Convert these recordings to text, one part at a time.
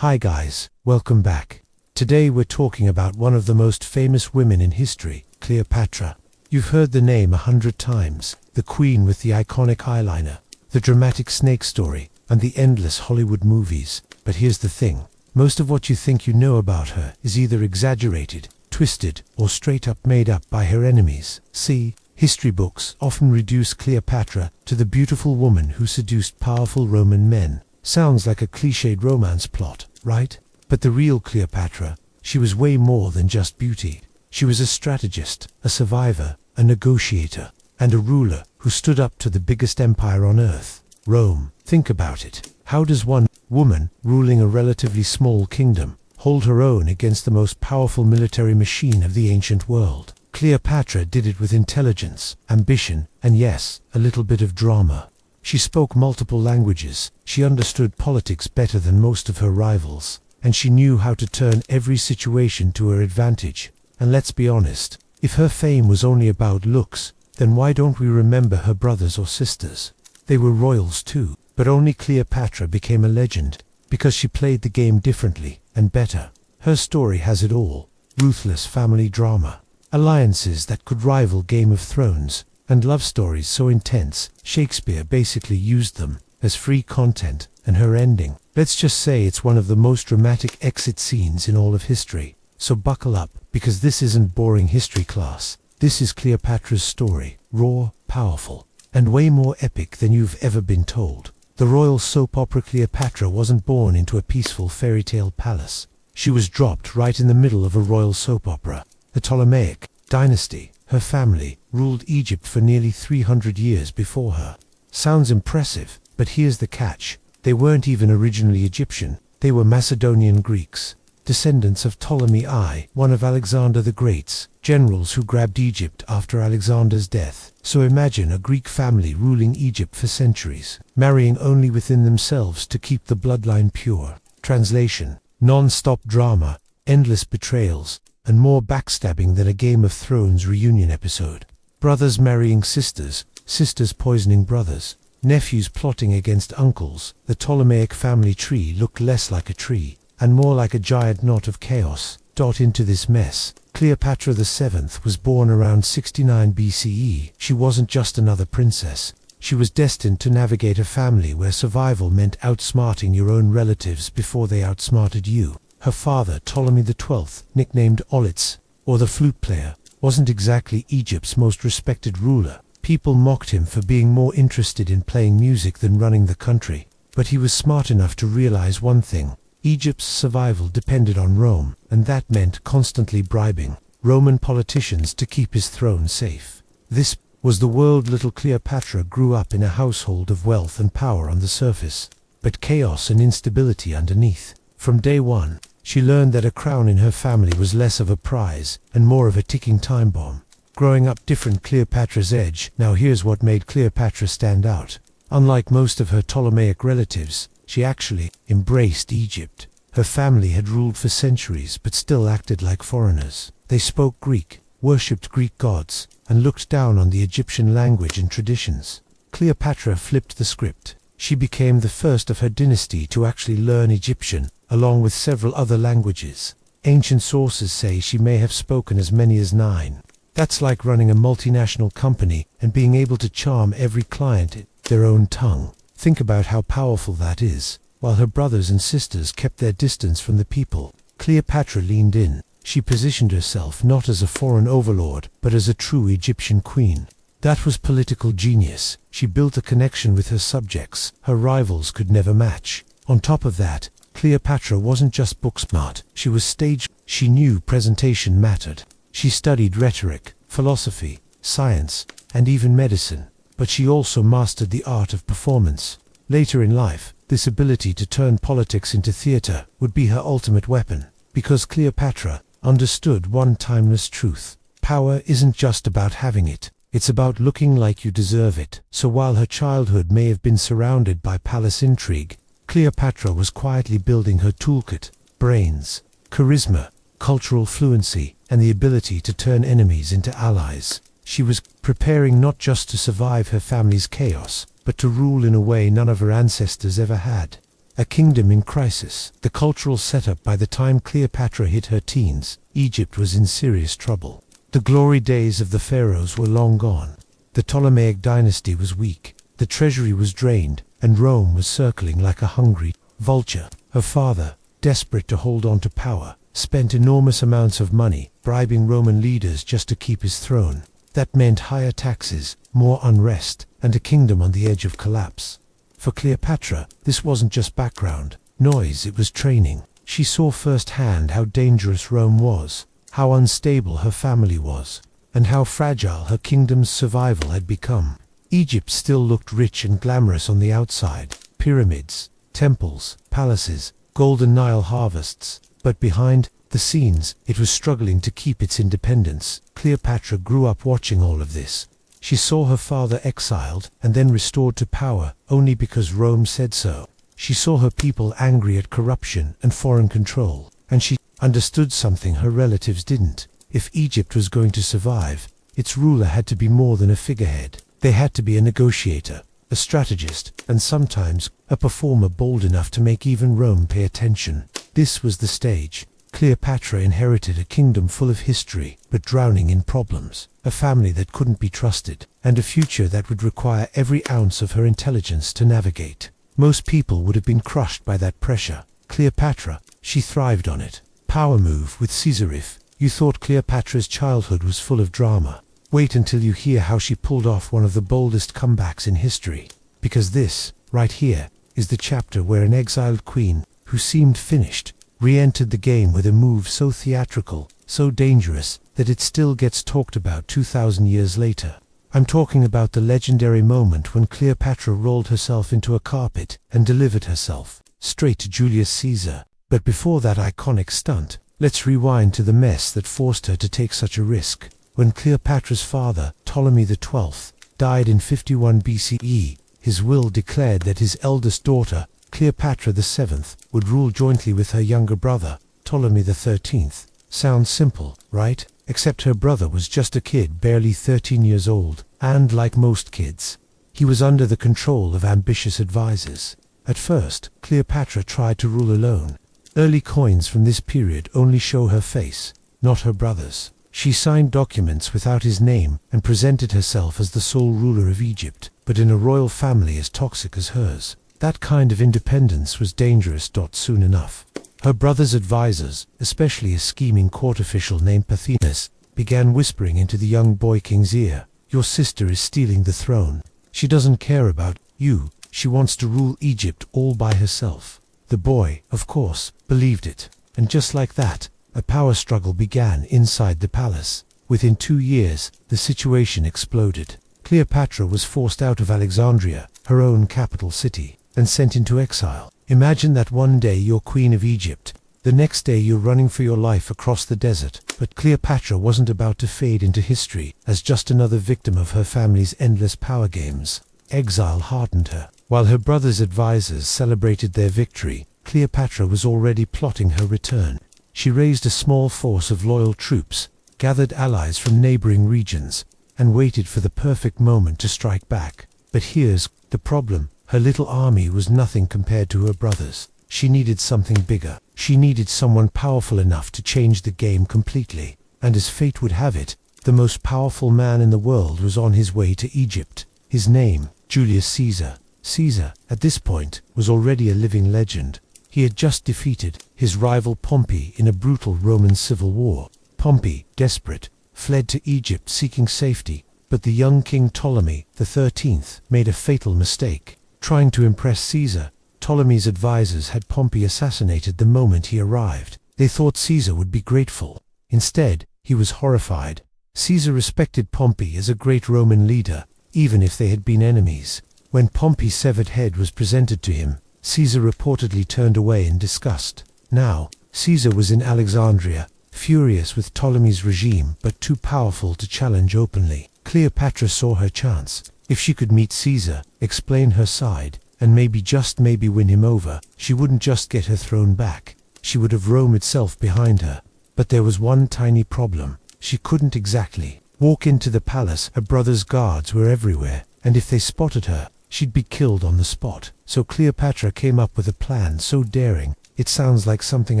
Hi guys, welcome back. Today we're talking about one of the most famous women in history, Cleopatra. You've heard the name 100 times, the queen with the iconic eyeliner, the dramatic snake story, and the endless Hollywood movies. But here's the thing, most of what you think you know about her is either exaggerated, twisted, or straight up made up by her enemies. See, history books often reduce Cleopatra to the beautiful woman who seduced powerful Roman men. Sounds like a cliched romance plot, right? But the real Cleopatra, she was way more than just beauty. She was a strategist, a survivor, a negotiator, and a ruler who stood up to the biggest empire on earth, Rome. Think about it. How does one woman, ruling a relatively small kingdom, hold her own against the most powerful military machine of the ancient world? Cleopatra did it with intelligence, ambition, and yes, a little bit of drama. She spoke multiple languages, she understood politics better than most of her rivals, and she knew how to turn every situation to her advantage. And let's be honest, if her fame was only about looks, then why don't we remember her brothers or sisters? They were royals too, but only Cleopatra became a legend, because she played the game differently, and better. Her story has it all: ruthless family drama, alliances that could rival Game of Thrones, and love stories so intense, Shakespeare basically used them as free content. And her ending, let's just say it's one of the most dramatic exit scenes in all of history. So buckle up, because this isn't boring history class. This is Cleopatra's story, raw, powerful, and way more epic than you've ever been told. The royal soap opera Cleopatra wasn't born into a peaceful fairy tale palace. She was dropped right in the middle of a royal soap opera. The Ptolemaic dynasty, her family, ruled Egypt for nearly 300 years before her. Sounds impressive, but here's the catch. They weren't even originally Egyptian. They were Macedonian Greeks, descendants of Ptolemy I, one of Alexander the Great's generals who grabbed Egypt after Alexander's death. So imagine a Greek family ruling Egypt for centuries, marrying only within themselves to keep the bloodline pure. Translation: non-stop drama, endless betrayals, and more backstabbing than a Game of Thrones reunion episode. Brothers marrying sisters, sisters poisoning brothers, nephews plotting against uncles. The Ptolemaic family tree looked less like a tree, and more like a giant knot of chaos. Into this mess, Cleopatra VII was born around 69 BCE. She wasn't just another princess. She was destined to navigate a family where survival meant outsmarting your own relatives before they outsmarted you. Her father, Ptolemy XII, nicknamed Olitz, or the flute player, wasn't exactly Egypt's most respected ruler. People mocked him for being more interested in playing music than running the country. But he was smart enough to realize one thing: Egypt's survival depended on Rome, and that meant constantly bribing Roman politicians to keep his throne safe. This was the world little Cleopatra grew up in, a household of wealth and power on the surface, but chaos and instability underneath. From day one, she learned that a crown in her family was less of a prize and more of a ticking time bomb. Growing up different, Cleopatra's edge. Now here's what made Cleopatra stand out. Unlike most of her Ptolemaic relatives, she actually embraced Egypt. Her family had ruled for centuries but still acted like foreigners. They spoke Greek, worshipped Greek gods, and looked down on the Egyptian language and traditions. Cleopatra flipped the script. She became the first of her dynasty to actually learn Egyptian, along with several other languages. Ancient sources say she may have spoken as many as 9. That's like running a multinational company and being able to charm every client in their own tongue. Think about how powerful that is. While her brothers and sisters kept their distance from the people, Cleopatra leaned in. She positioned herself not as a foreign overlord, but as a true Egyptian queen. That was political genius. She built a connection with her subjects her rivals could never match. On top of that, Cleopatra wasn't just book smart, she was stage. She knew presentation mattered. She studied rhetoric, philosophy, science, and even medicine. But she also mastered the art of performance. Later in life, this ability to turn politics into theater would be her ultimate weapon, because Cleopatra understood one timeless truth: power isn't just about having it, it's about looking like you deserve it. So while her childhood may have been surrounded by palace intrigue, Cleopatra was quietly building her toolkit: brains, charisma, cultural fluency, and the ability to turn enemies into allies. She was preparing not just to survive her family's chaos, but to rule in a way none of her ancestors ever had. A kingdom in crisis. The cultural setup. By the time Cleopatra hit her teens, Egypt was in serious trouble. The glory days of the pharaohs were long gone. The Ptolemaic dynasty was weak, the treasury was drained, and Rome was circling like a hungry vulture. Her father, desperate to hold on to power, spent enormous amounts of money bribing Roman leaders just to keep his throne. That meant higher taxes, more unrest, and a kingdom on the edge of collapse. For Cleopatra, this wasn't just background noise, it was training. She saw firsthand how dangerous Rome was, how unstable her family was, and how fragile her kingdom's survival had become. Egypt still looked rich and glamorous on the outside: pyramids, temples, palaces, golden Nile harvests. But behind the scenes, it was struggling to keep its independence. Cleopatra grew up watching all of this. She saw her father exiled and then restored to power only because Rome said so. She saw her people angry at corruption and foreign control, and she understood something her relatives didn't. If Egypt was going to survive, its ruler had to be more than a figurehead. They had to be a negotiator, a strategist, and sometimes a performer bold enough to make even Rome pay attention. This was the stage. Cleopatra inherited a kingdom full of history, but drowning in problems, a family that couldn't be trusted, and a future that would require every ounce of her intelligence to navigate. Most people would have been crushed by that pressure. Cleopatra, she thrived on it. Power move with Caesar. If you thought Cleopatra's childhood was full of drama, wait until you hear how she pulled off one of the boldest comebacks in history. Because this, right here, is the chapter where an exiled queen, who seemed finished, re-entered the game with a move so theatrical, so dangerous, that it still gets talked about 2,000 years later. I'm talking about the legendary moment when Cleopatra rolled herself into a carpet and delivered herself straight to Julius Caesar. But before that iconic stunt, let's rewind to the mess that forced her to take such a risk. When Cleopatra's father, Ptolemy XII, died in 51 BCE, his will declared that his eldest daughter, Cleopatra VII, would rule jointly with her younger brother, Ptolemy XIII. Sounds simple, right? Except her brother was just a kid, barely 13 years old, and like most kids, he was under the control of ambitious advisors. At first, Cleopatra tried to rule alone. Early coins from this period only show her face, not her brother's. She signed documents without his name and presented herself as the sole ruler of Egypt, but in a royal family as toxic as hers, that kind of independence was dangerous. Soon enough, her brother's advisors, especially a scheming court official named Pothinus, began whispering into the young boy king's ear, "Your sister is stealing the throne. She doesn't care about you. She wants to rule Egypt all by herself." The boy, of course, believed it, and just like that, a power struggle began inside the palace. Within 2 years, the situation exploded. Cleopatra was forced out of Alexandria, her own capital city, and sent into exile. Imagine that: one day you're queen of Egypt, the next day you're running for your life across the desert. But Cleopatra wasn't about to fade into history as just another victim of her family's endless power games. Exile hardened her. While her brother's advisors celebrated their victory, Cleopatra was already plotting her return. She raised a small force of loyal troops, gathered allies from neighboring regions, and waited for the perfect moment to strike back. But here's the problem: her little army was nothing compared to her brother's. She needed something bigger. She needed someone powerful enough to change the game completely. And as fate would have it, the most powerful man in the world was on his way to Egypt. His name, Julius Caesar. Caesar, at this point, was already a living legend. He had just defeated his rival Pompey in a brutal Roman civil war. Pompey, desperate, fled to Egypt seeking safety, but the young King Ptolemy XIII made a fatal mistake. Trying to impress Caesar, Ptolemy's advisors had Pompey assassinated the moment he arrived. They thought Caesar would be grateful. Instead, he was horrified. Caesar respected Pompey as a great Roman leader, even if they had been enemies. When Pompey's severed head was presented to him, Caesar reportedly turned away in disgust. Now, Caesar was in Alexandria, furious with Ptolemy's regime but too powerful to challenge openly. Cleopatra saw her chance. If she could meet Caesar, explain her side, and maybe, just maybe, win him over, she wouldn't just get her throne back, she would have Rome itself behind her. But there was one tiny problem: she couldn't exactly walk into the palace. Her brother's guards were everywhere, and if they spotted her, she'd be killed on the spot. So Cleopatra came up with a plan so daring, it sounds like something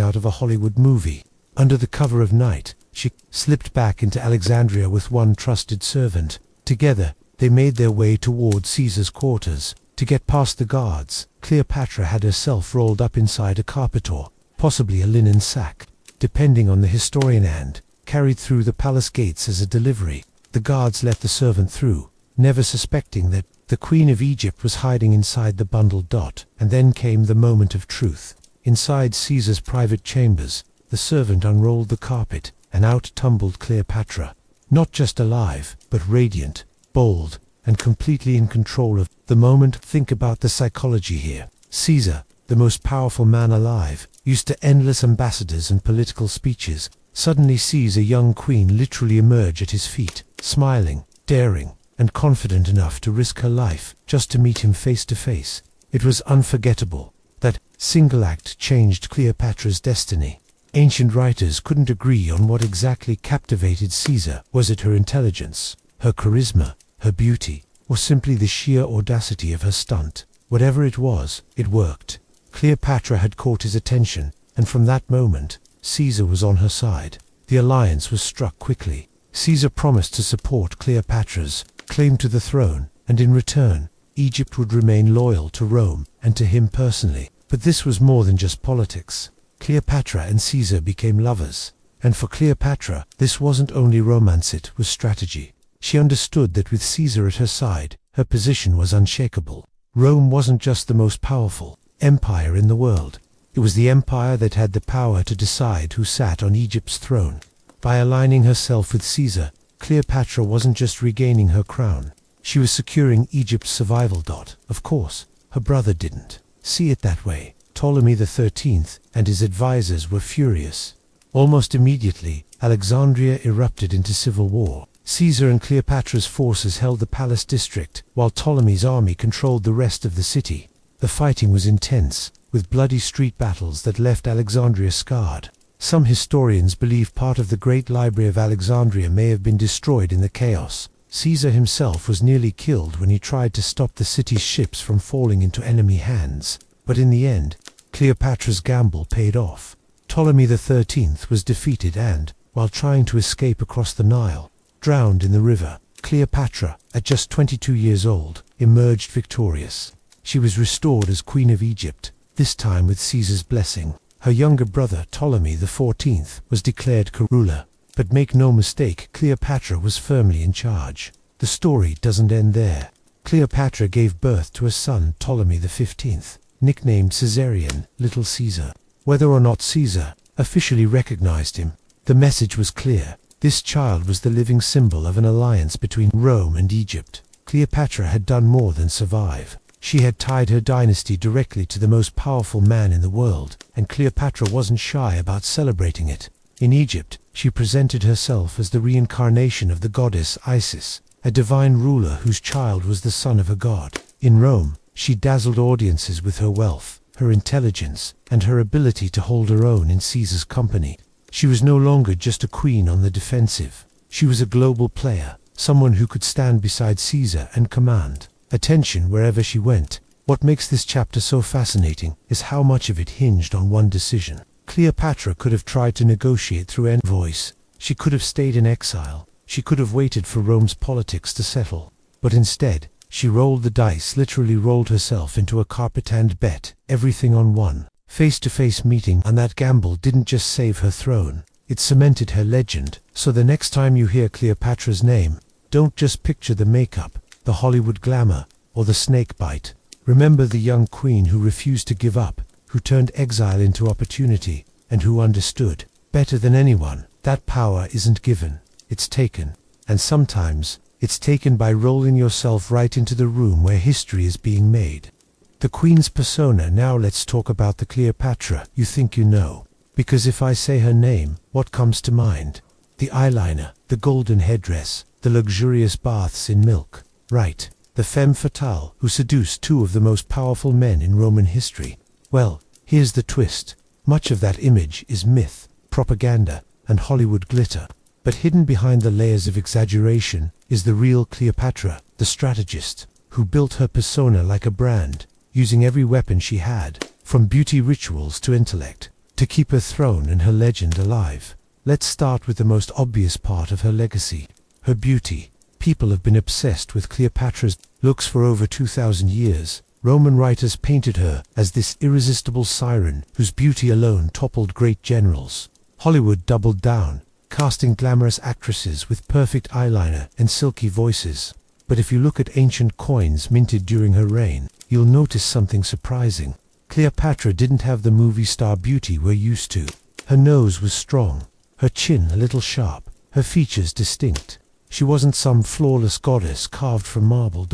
out of a Hollywood movie. Under the cover of night, she slipped back into Alexandria with one trusted servant. Together, they made their way toward Caesar's quarters. To get past the guards, Cleopatra had herself rolled up inside a carpetor, possibly a linen sack, depending on the historian, and carried through the palace gates as a delivery. The guards let the servant through, never suspecting that the Queen of Egypt was hiding inside the bundled dot. And then came the moment of truth. Inside Caesar's private chambers, the servant unrolled the carpet, and out tumbled Cleopatra. Not just alive, but radiant, bold, and completely in control of the moment. Think about the psychology here. Caesar, the most powerful man alive, used to endless ambassadors and political speeches, suddenly sees a young queen literally emerge at his feet, smiling, daring, and confident enough to risk her life just to meet him face to face. It was unforgettable. That single act changed Cleopatra's destiny. Ancient writers couldn't agree on what exactly captivated Caesar. Was it her intelligence, her charisma, her beauty, or simply the sheer audacity of her stunt? Whatever it was, it worked. Cleopatra had caught his attention, and from that moment, Caesar was on her side. The alliance was struck quickly. Caesar promised to support Cleopatra's claim to the throne, and in return, Egypt would remain loyal to Rome and to him personally. But this was more than just politics. Cleopatra and Caesar became lovers. And for Cleopatra, this wasn't only romance, it was strategy. She understood that with Caesar at her side, her position was unshakable. Rome wasn't just the most powerful empire in the world. It was the empire that had the power to decide who sat on Egypt's throne. By aligning herself with Caesar, Cleopatra wasn't just regaining her crown. She was securing Egypt's survival. Of course, her brother didn't see it that way. Ptolemy XIII and his advisors were furious. Almost immediately, Alexandria erupted into civil war. Caesar and Cleopatra's forces held the palace district, while Ptolemy's army controlled the rest of the city. The fighting was intense, with bloody street battles that left Alexandria scarred. Some historians believe part of the Great Library of Alexandria may have been destroyed in the chaos. Caesar himself was nearly killed when he tried to stop the city's ships from falling into enemy hands. But in the end, Cleopatra's gamble paid off. Ptolemy XIII was defeated and, while trying to escape across the Nile, drowned in the river. Cleopatra, at just 22 years old, emerged victorious. She was restored as Queen of Egypt, this time with Caesar's blessing. Her younger brother, Ptolemy XIV, was declared ruler. But make no mistake, Cleopatra was firmly in charge. The story doesn't end there. Cleopatra gave birth to a son, Ptolemy XV, nicknamed Caesarion, Little Caesar. Whether or not Caesar officially recognized him, the message was clear. This child was the living symbol of an alliance between Rome and Egypt. Cleopatra had done more than survive. She had tied her dynasty directly to the most powerful man in the world, and Cleopatra wasn't shy about celebrating it. In Egypt, she presented herself as the reincarnation of the goddess Isis, a divine ruler whose child was the son of a god. In Rome, she dazzled audiences with her wealth, her intelligence, and her ability to hold her own in Caesar's company. She was no longer just a queen on the defensive. She was a global player, someone who could stand beside Caesar and command attention wherever she went. What makes this chapter so fascinating is how much of it hinged on one decision. Cleopatra could have tried to negotiate through envoys. She could have stayed in exile. She could have waited for Rome's politics to settle. But instead, she rolled the dice, literally rolled herself into a carpet and bet everything on one face-to-face meeting, and that gamble didn't just save her throne, it cemented her legend. So the next time you hear Cleopatra's name, don't just picture the makeup, the Hollywood glamour, or the snake bite. Remember the young queen who refused to give up, who turned exile into opportunity, and who understood, better than anyone, that power isn't given, it's taken. And sometimes, it's taken by rolling yourself right into the room where history is being made. The queen's persona. Now let's talk about the Cleopatra you think you know. Because if I say her name, what comes to mind? The eyeliner, the golden headdress, the luxurious baths in milk. Right, the femme fatale who seduced two of the most powerful men in Roman history. Well, here's the twist. Much of that image is myth, propaganda, and Hollywood glitter. But hidden behind the layers of exaggeration is the real Cleopatra, the strategist, who built her persona like a brand, using every weapon she had, from beauty rituals to intellect, to keep her throne and her legend alive. Let's start with the most obvious part of her legacy, her beauty. People have been obsessed with Cleopatra's looks for over 2,000 years. Roman writers painted her as this irresistible siren whose beauty alone toppled great generals. Hollywood doubled down, casting glamorous actresses with perfect eyeliner and silky voices. But if you look at ancient coins minted during her reign, you'll notice something surprising. Cleopatra didn't have the movie star beauty we're used to. Her nose was strong, her chin a little sharp, her features distinct. She wasn't some flawless goddess carved from marble.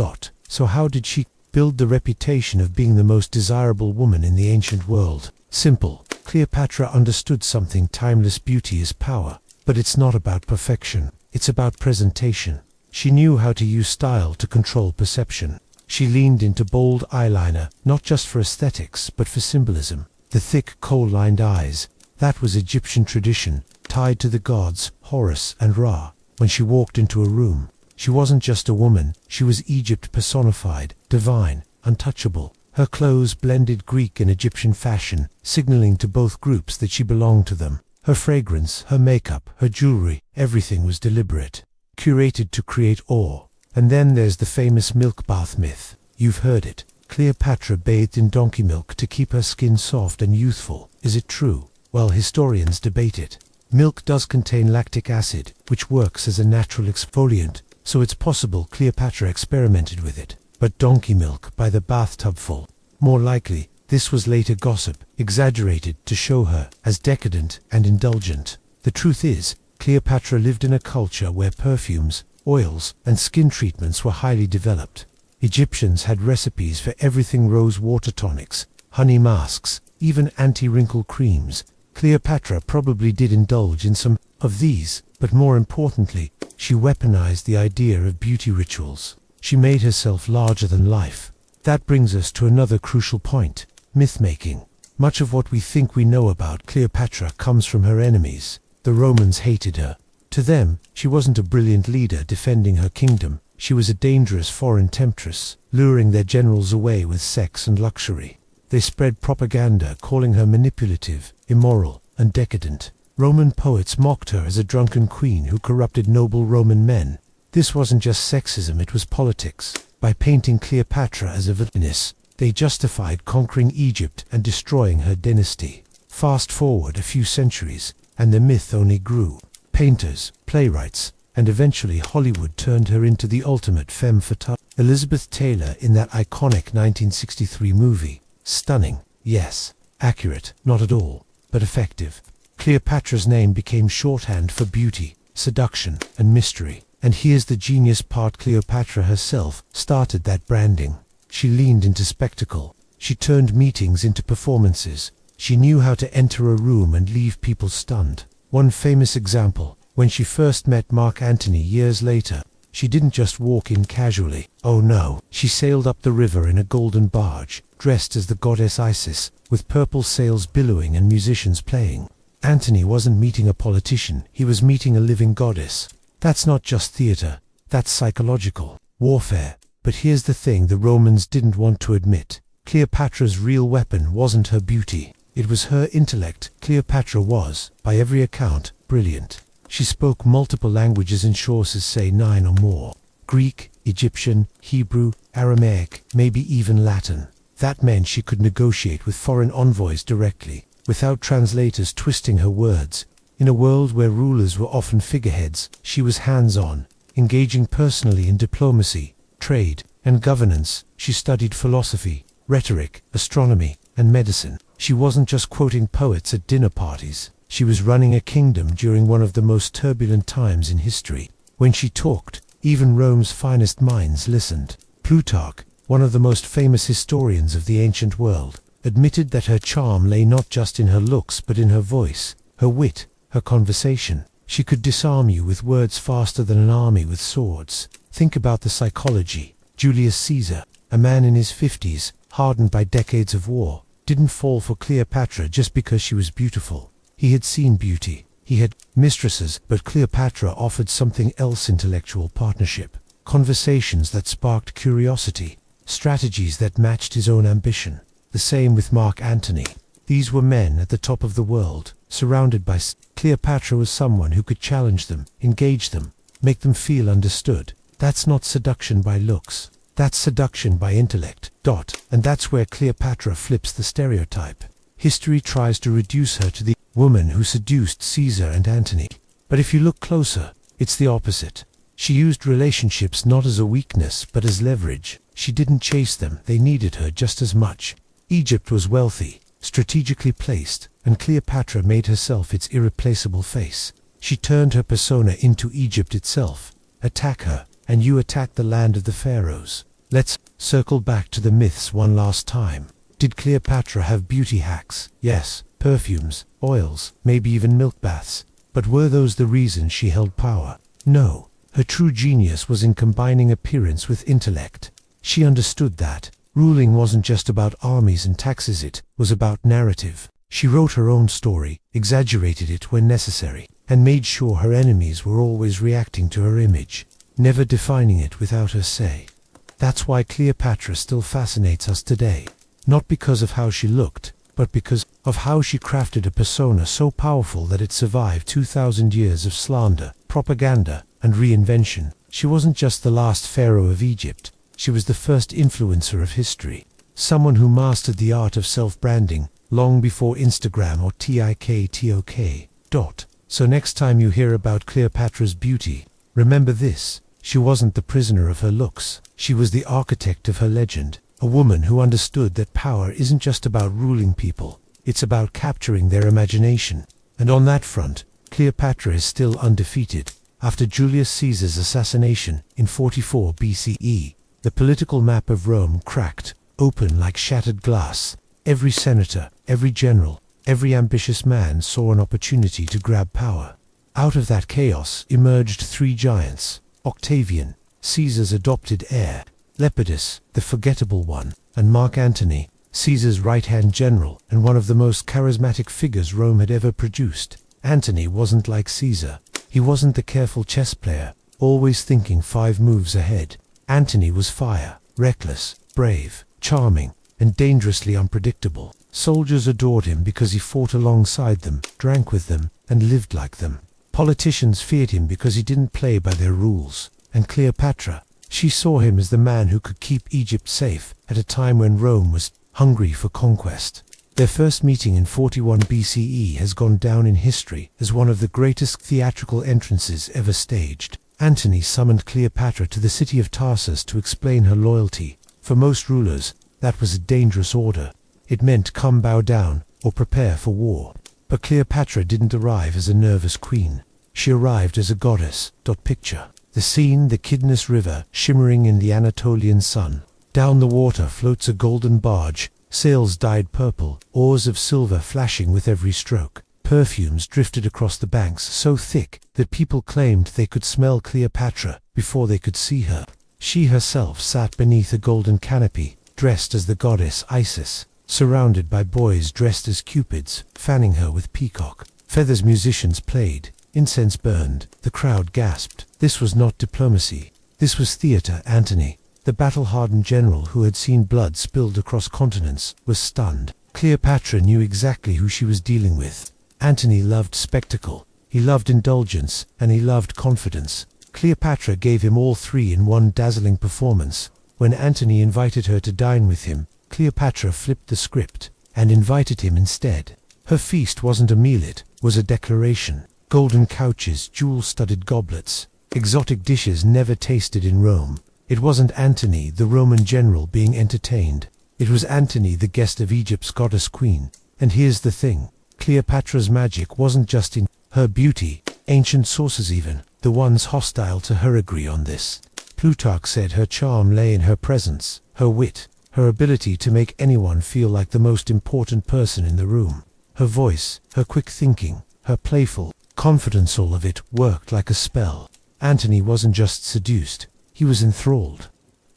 So how did she build the reputation of being the most desirable woman in the ancient world? Simple. Cleopatra understood something: timeless beauty is power. But it's not about perfection, it's about presentation. She knew how to use style to control perception. She leaned into bold eyeliner, not just for aesthetics, but for symbolism. The thick, kohl-lined eyes, that was Egyptian tradition, tied to the gods, Horus and Ra. When she walked into a room, she wasn't just a woman, she was Egypt personified, divine, untouchable. Her clothes blended Greek and Egyptian fashion, signaling to both groups that she belonged to them. Her fragrance, her makeup, her jewelry, everything was deliberate, curated to create awe. And then there's the famous milk bath myth. You've heard it. Cleopatra bathed in donkey milk to keep her skin soft and youthful. Is it true? Well, historians debate it. Milk does contain lactic acid, which works as a natural exfoliant, so it's possible Cleopatra experimented with it. But donkey milk by the bathtub full? More likely, this was later gossip, exaggerated to show her as decadent and indulgent. The truth is, Cleopatra lived in a culture where perfumes, oils, and skin treatments were highly developed. Egyptians had recipes for everything: rose water tonics, honey masks, even anti-wrinkle creams. Cleopatra probably did indulge in some of these, but more importantly, she weaponized the idea of beauty rituals. She made herself larger than life. That brings us to another crucial point: myth-making. Much of what we think we know about Cleopatra comes from her enemies. The Romans hated her. To them, she wasn't a brilliant leader defending her kingdom. She was a dangerous foreign temptress, luring their generals away with sex and luxury. They spread propaganda calling her manipulative, immoral, and decadent. Roman poets mocked her as a drunken queen who corrupted noble Roman men. This wasn't just sexism, it was politics. By painting Cleopatra as a villainess, they justified conquering Egypt and destroying her dynasty. Fast forward a few centuries, and the myth only grew. Painters, playwrights, and eventually Hollywood turned her into the ultimate femme fatale. Elizabeth Taylor in that iconic 1963 movie. Stunning, yes. Accurate, not at all, but effective. Cleopatra's name became shorthand for beauty, seduction, and mystery. And here's the genius part: Cleopatra herself started that branding. She leaned into spectacle. She turned meetings into performances. She knew how to enter a room and leave people stunned. One famous example: when she first met Mark Antony years later, she didn't just walk in casually. Oh no, she sailed up the river in a golden barge, dressed as the goddess Isis, with purple sails billowing and musicians playing. Antony wasn't meeting a politician, he was meeting a living goddess. That's not just theater, that's psychological warfare. But here's the thing the Romans didn't want to admit. Cleopatra's real weapon wasn't her beauty, it was her intellect. Cleopatra was, by every account, brilliant. She spoke multiple languages, and sources say 9 or more. Greek, Egyptian, Hebrew, Aramaic, maybe even Latin. That meant she could negotiate with foreign envoys directly, without translators twisting her words. In a world where rulers were often figureheads, she was hands-on, engaging personally in diplomacy, trade, and governance. She studied philosophy, rhetoric, astronomy, and medicine. She wasn't just quoting poets at dinner parties. She was running a kingdom during one of the most turbulent times in history. When she talked, even Rome's finest minds listened. Plutarch, one of the most famous historians of the ancient world, admitted that her charm lay not just in her looks but in her voice, her wit, her conversation. She could disarm you with words faster than an army with swords. Think about the psychology. Julius Caesar, a man in his 50s, hardened by decades of war, didn't fall for Cleopatra just because she was beautiful. He had seen beauty. He had mistresses, but Cleopatra offered something else: intellectual partnership. Conversations that sparked curiosity. strategies that matched his own ambition. The same with Mark Antony. These were men at the top of the world, surrounded by Cleopatra was someone who could challenge them, engage them, make them feel understood. That's not seduction by looks. That's seduction by intellect. And that's where Cleopatra flips the stereotype. History tries to reduce her to the woman who seduced Caesar and Antony. But if you look closer, it's the opposite. She used relationships not as a weakness but as leverage. She didn't chase them, they needed her just as much. Egypt was wealthy, strategically placed, and Cleopatra made herself its irreplaceable face. She turned her persona into Egypt itself. Attack her, and you attack the land of the pharaohs. Let's circle back to the myths one last time. Did Cleopatra have beauty hacks? Yes, perfumes, oils, maybe even milk baths. But were those the reasons she held power? No. Her true genius was in combining appearance with intellect. She understood that ruling wasn't just about armies and taxes, it was about narrative. She wrote her own story, exaggerated it when necessary, and made sure her enemies were always reacting to her image, never defining it without her say. That's why Cleopatra still fascinates us today. Not because of how she looked, but because of how she crafted a persona so powerful that it survived 2,000 years of slander, propaganda, and reinvention. She wasn't just the last pharaoh of Egypt. She was the first influencer of history. Someone who mastered the art of self-branding long before Instagram or TikTok. So next time you hear about Cleopatra's beauty, remember this. She wasn't the prisoner of her looks. She was the architect of her legend. A woman who understood that power isn't just about ruling people. It's about capturing their imagination. And on that front, Cleopatra is still undefeated. After Julius Caesar's assassination in 44 BCE, the political map of Rome cracked open like shattered glass. Every senator, every general, every ambitious man saw an opportunity to grab power. Out of that chaos emerged three giants: Octavian, Caesar's adopted heir; Lepidus, the forgettable one; and Mark Antony, Caesar's right-hand general and one of the most charismatic figures Rome had ever produced. Antony wasn't like Caesar. He wasn't the careful chess player, always thinking 5 moves ahead. Antony was fire, reckless, brave, charming, and dangerously unpredictable. Soldiers adored him because he fought alongside them, drank with them, and lived like them. Politicians feared him because he didn't play by their rules. And Cleopatra, she saw him as the man who could keep Egypt safe at a time when Rome was hungry for conquest. Their first meeting in 41 BCE has gone down in history as one of the greatest theatrical entrances ever staged. Antony summoned Cleopatra to the city of Tarsus to explain her loyalty. For most rulers, that was a dangerous order. It meant come bow down or prepare for war. But Cleopatra didn't arrive as a nervous queen. She arrived as a goddess. Picture the scene: the Kidness River shimmering in the Anatolian sun. Down the water floats a golden barge, sails dyed purple, oars of silver flashing with every stroke. Perfumes drifted across the banks so thick that people claimed they could smell Cleopatra before they could see her. She herself sat beneath a golden canopy, dressed as the goddess Isis, surrounded by boys dressed as cupids, fanning her with peacock feathers. Musicians played, incense burned, the crowd gasped. This was not diplomacy. This was theater. Antony, the battle-hardened general who had seen blood spilled across continents, was stunned. Cleopatra knew exactly who she was dealing with. Antony loved spectacle, he loved indulgence, and he loved confidence. Cleopatra gave him all three in one dazzling performance. When Antony invited her to dine with him, Cleopatra flipped the script and invited him instead. Her feast wasn't a meal, it was a declaration. Golden couches, jewel-studded goblets, exotic dishes never tasted in Rome. It wasn't Antony, the Roman general, being entertained. It was Antony, the guest of Egypt's goddess queen. And here's the thing. Cleopatra's magic wasn't just in her beauty. Ancient sources, even the ones hostile to her, agree on this. Plutarch said her charm lay in her presence, her wit, her ability to make anyone feel like the most important person in the room. Her voice, her quick thinking, her playful confidence, all of it worked like a spell. Antony wasn't just seduced, he was enthralled.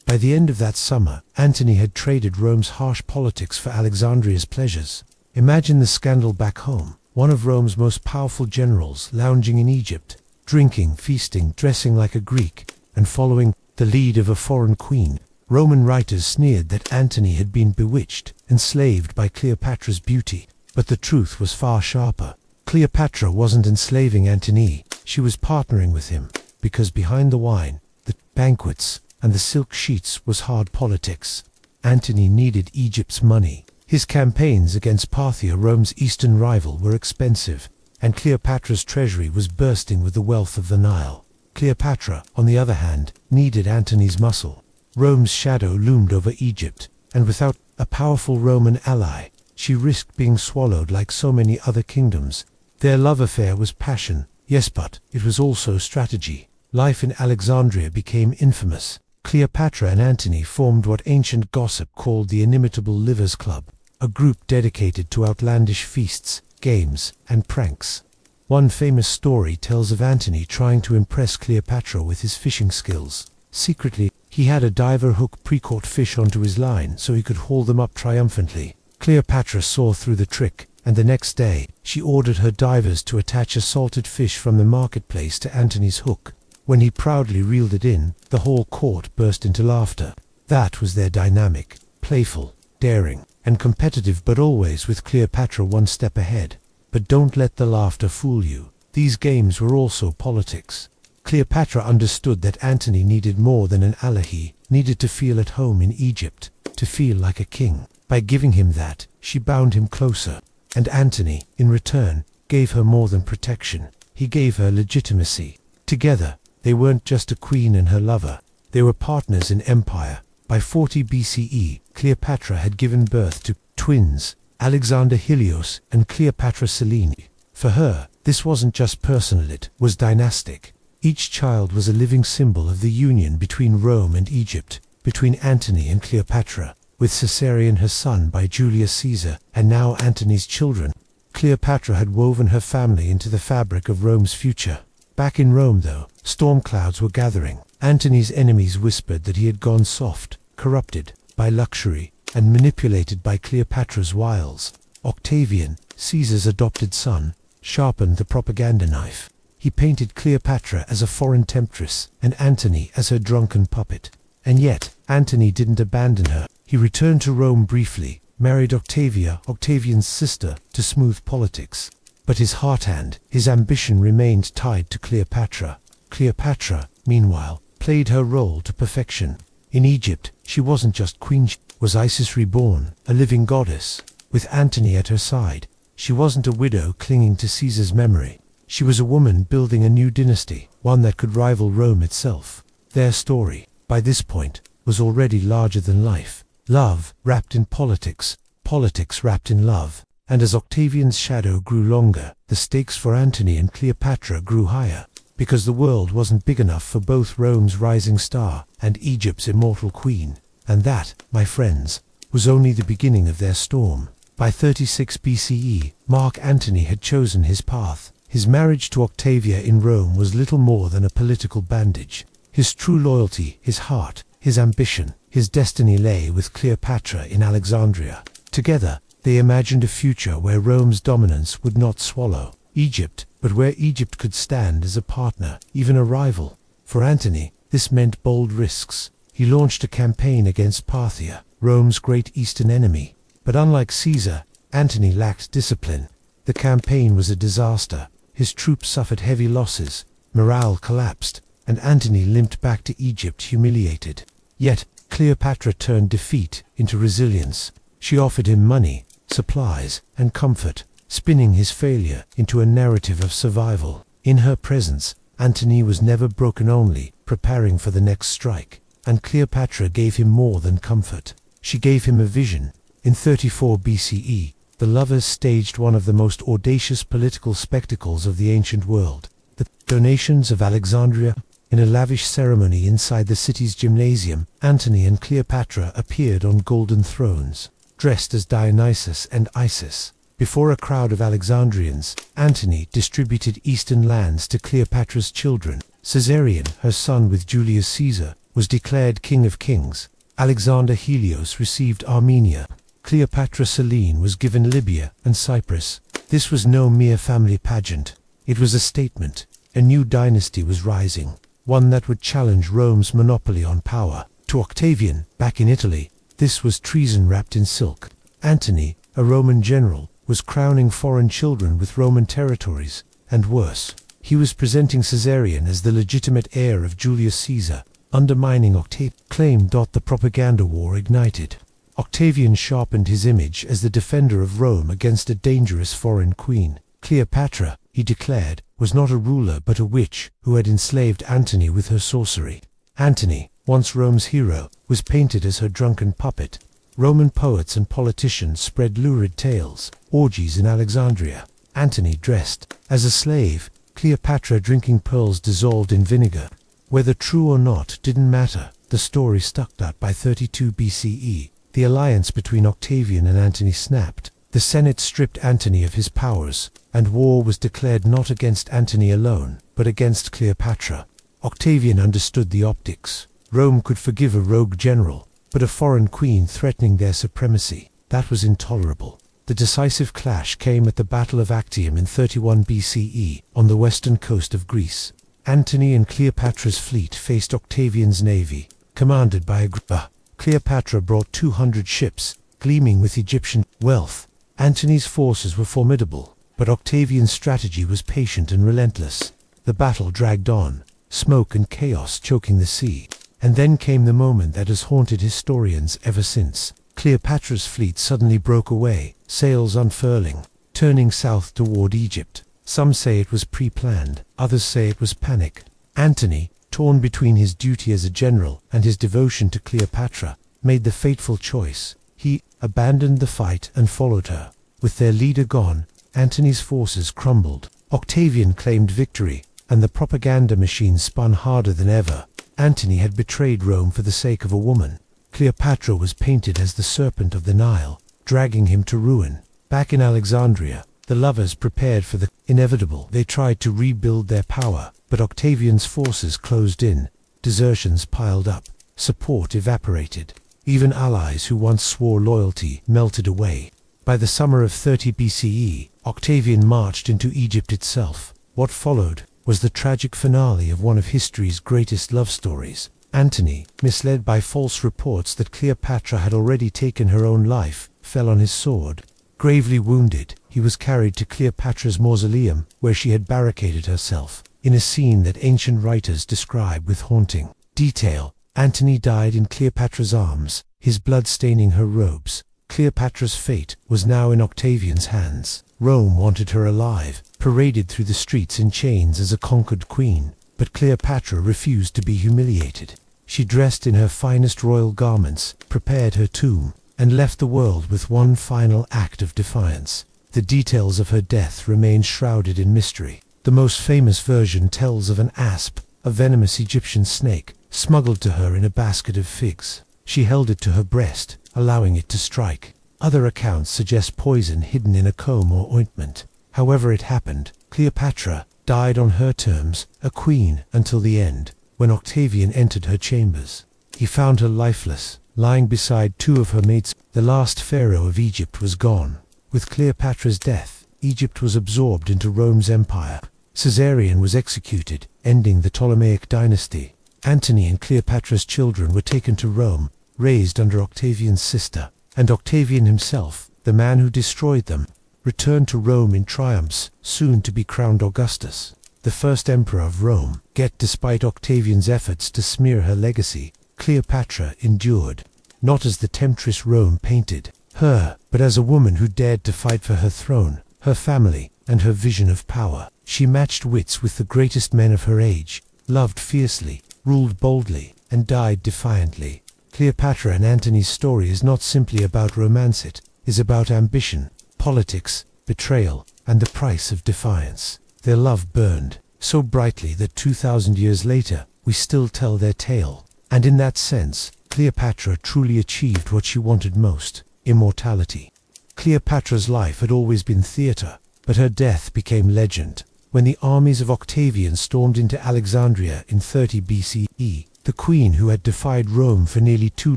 By the end of that summer, Antony had traded Rome's harsh politics for Alexandria's pleasures. Imagine the scandal back home. One of Rome's most powerful generals lounging in Egypt, drinking, feasting, dressing like a Greek, and following the lead of a foreign queen. Roman writers sneered that Antony had been bewitched, enslaved by Cleopatra's beauty. But the truth was far sharper. Cleopatra wasn't enslaving Antony, she was partnering with him, because behind the wine, the banquets, and the silk sheets was hard politics. Antony needed Egypt's money. His campaigns against Parthia, Rome's eastern rival, were expensive, and Cleopatra's treasury was bursting with the wealth of the Nile. Cleopatra, on the other hand, needed Antony's muscle. Rome's shadow loomed over Egypt, and without a powerful Roman ally, she risked being swallowed like so many other kingdoms. Their love affair was passion, yes, but it was also strategy. Life in Alexandria became infamous. Cleopatra and Antony formed what ancient gossip called the Inimitable Livers Club, a group dedicated to outlandish feasts, games, and pranks. One famous story tells of Antony trying to impress Cleopatra with his fishing skills. Secretly, he had a diver hook pre-caught fish onto his line so he could haul them up triumphantly. Cleopatra saw through the trick, and the next day, she ordered her divers to attach a salted fish from the marketplace to Antony's hook. When he proudly reeled it in, the whole court burst into laughter. That was their dynamic, playful, daring, and competitive, but always with Cleopatra one step ahead. But don't let the laughter fool you. These games were also politics. Cleopatra understood that Antony needed more than an ally, needed to feel at home in Egypt, to feel like a king. By giving him that, she bound him closer. And Antony, in return, gave her more than protection. He gave her legitimacy. Together, they weren't just a queen and her lover. They were partners in empire. By 40 BCE, Cleopatra had given birth to twins, Alexander Helios and Cleopatra Selene. For her, this wasn't just personal, it was dynastic. Each child was a living symbol of the union between Rome and Egypt, between Antony and Cleopatra, with Caesarion her son by Julius Caesar, and now Antony's children. Cleopatra had woven her family into the fabric of Rome's future. Back in Rome, though, storm clouds were gathering. Antony's enemies whispered that he had gone soft, corrupted by luxury, and manipulated by Cleopatra's wiles. Octavian, Caesar's adopted son, sharpened the propaganda knife. He painted Cleopatra as a foreign temptress, and Antony as her drunken puppet. And yet, Antony didn't abandon her. He returned to Rome briefly, married Octavia, Octavian's sister, to smooth politics. But his heart and his ambition remained tied to Cleopatra. Cleopatra, meanwhile, played her role to perfection. In Egypt, she wasn't just queen, she was Isis reborn, a living goddess. With Antony at her side, she wasn't a widow clinging to Caesar's memory. She was a woman building a new dynasty, one that could rival Rome itself. Their story, by this point, was already larger than life. Love wrapped in politics, politics wrapped in love. And as Octavian's shadow grew longer, the stakes for Antony and Cleopatra grew higher, because the world wasn't big enough for both Rome's rising star and Egypt's immortal queen. And that, my friends, was only the beginning of their storm. By 36 BCE, Mark Antony had chosen his path. His marriage to Octavia in Rome was little more than a political bandage. His true loyalty, his heart, his ambition, his destiny lay with Cleopatra in Alexandria. Together, they imagined a future where Rome's dominance would not swallow Egypt, but where Egypt could stand as a partner, even a rival. For Antony, this meant bold risks. He launched a campaign against Parthia, Rome's great eastern enemy. But unlike Caesar, Antony lacked discipline. The campaign was a disaster. His troops suffered heavy losses, morale collapsed, and Antony limped back to Egypt humiliated. Yet, Cleopatra turned defeat into resilience. She offered him money, supplies, and comfort, spinning his failure into a narrative of survival. In her presence, Antony was never broken, only preparing for the next strike. And Cleopatra gave him more than comfort. She gave him a vision. In 34 BCE, the lovers staged one of the most audacious political spectacles of the ancient world. The donations of Alexandria. In a lavish ceremony inside the city's gymnasium, Antony and Cleopatra appeared on golden thrones, dressed as Dionysus and Isis. Before a crowd of Alexandrians, Antony distributed eastern lands to Cleopatra's children. Caesarion, her son with Julius Caesar, was declared king of kings. Alexander Helios received Armenia. Cleopatra Selene was given Libya and Cyprus. This was no mere family pageant. It was a statement. A new dynasty was rising, one that would challenge Rome's monopoly on power. To Octavian, back in Italy, this was treason wrapped in silk. Antony, a Roman general, was crowning foreign children with Roman territories, and worse, he was presenting Caesarion as the legitimate heir of Julius Caesar, undermining Octavian's claim. The propaganda war ignited. Octavian sharpened his image as the defender of Rome against a dangerous foreign queen. Cleopatra, he declared, was not a ruler but a witch who had enslaved Antony with her sorcery. Antony, once Rome's hero, was painted as her drunken puppet. Roman poets and politicians spread lurid tales, orgies in Alexandria, Antony dressed as a slave, Cleopatra drinking pearls dissolved in vinegar. Whether true or not didn't matter, the story stuck. By 32 BCE, the alliance between Octavian and Antony snapped. The Senate stripped Antony of his powers, and war was declared not against Antony alone, but against Cleopatra. Octavian understood the optics. Rome could forgive a rogue general, but a foreign queen threatening their supremacy, that was intolerable. The decisive clash came at the Battle of Actium in 31 BCE, on the western coast of Greece. Antony and Cleopatra's fleet faced Octavian's navy, commanded by Agrippa. Cleopatra brought 200 ships, gleaming with Egyptian wealth. Antony's forces were formidable, but Octavian's strategy was patient and relentless. The battle dragged on, smoke and chaos choking the sea. And then came the moment that has haunted historians ever since. Cleopatra's fleet suddenly broke away, sails unfurling, turning south toward Egypt. Some say it was pre-planned, others say it was panic. Antony, torn between his duty as a general and his devotion to Cleopatra, made the fateful choice. He abandoned the fight and followed her. With their leader gone, Antony's forces crumbled. Octavian claimed victory, and the propaganda machine spun harder than ever. Antony had betrayed Rome for the sake of a woman. Cleopatra was painted as the serpent of the Nile, dragging him to ruin. Back in Alexandria, the lovers prepared for the inevitable. They tried to rebuild their power, but Octavian's forces closed in. Desertions piled up. Support evaporated. Even allies who once swore loyalty melted away. By the summer of 30 BCE, Octavian marched into Egypt itself. What followed was the tragic finale of one of history's greatest love stories. Antony, misled by false reports that Cleopatra had already taken her own life, fell on his sword. Gravely wounded, he was carried to Cleopatra's mausoleum, where she had barricaded herself. In a scene that ancient writers describe with haunting detail, Antony died in Cleopatra's arms, his blood staining her robes. Cleopatra's fate was now in Octavian's hands. Rome wanted her alive, paraded through the streets in chains as a conquered queen, but Cleopatra refused to be humiliated. She dressed in her finest royal garments, prepared her tomb, and left the world with one final act of defiance. The details of her death remain shrouded in mystery. The most famous version tells of an asp, a venomous Egyptian snake, smuggled to her in a basket of figs. She held it to her breast, allowing it to strike. Other accounts suggest poison hidden in a comb or ointment. However it happened, Cleopatra died on her terms, a queen until the end. When Octavian entered her chambers, he found her lifeless, lying beside two of her mates. The last pharaoh of Egypt was gone. With Cleopatra's death, Egypt was absorbed into Rome's empire. Caesarion was executed, ending the Ptolemaic dynasty. Antony and Cleopatra's children were taken to Rome, raised under Octavian's sister, and Octavian himself, the man who destroyed them, returned to Rome in triumphs, soon to be crowned Augustus, the first emperor of Rome. Yet despite Octavian's efforts to smear her legacy, Cleopatra endured, not as the temptress Rome painted her, but as a woman who dared to fight for her throne, her family, and her vision of power. She matched wits with the greatest men of her age, loved fiercely, ruled boldly, and died defiantly. Cleopatra and Antony's story is not simply about romance, it is about ambition, politics, betrayal, and the price of defiance. Their love burned so brightly that 2,000 years later, we still tell their tale. And in that sense, Cleopatra truly achieved what she wanted most: immortality. Cleopatra's life had always been theater, but her death became legend. When the armies of Octavian stormed into Alexandria in 30 BCE, the queen who had defied Rome for nearly 2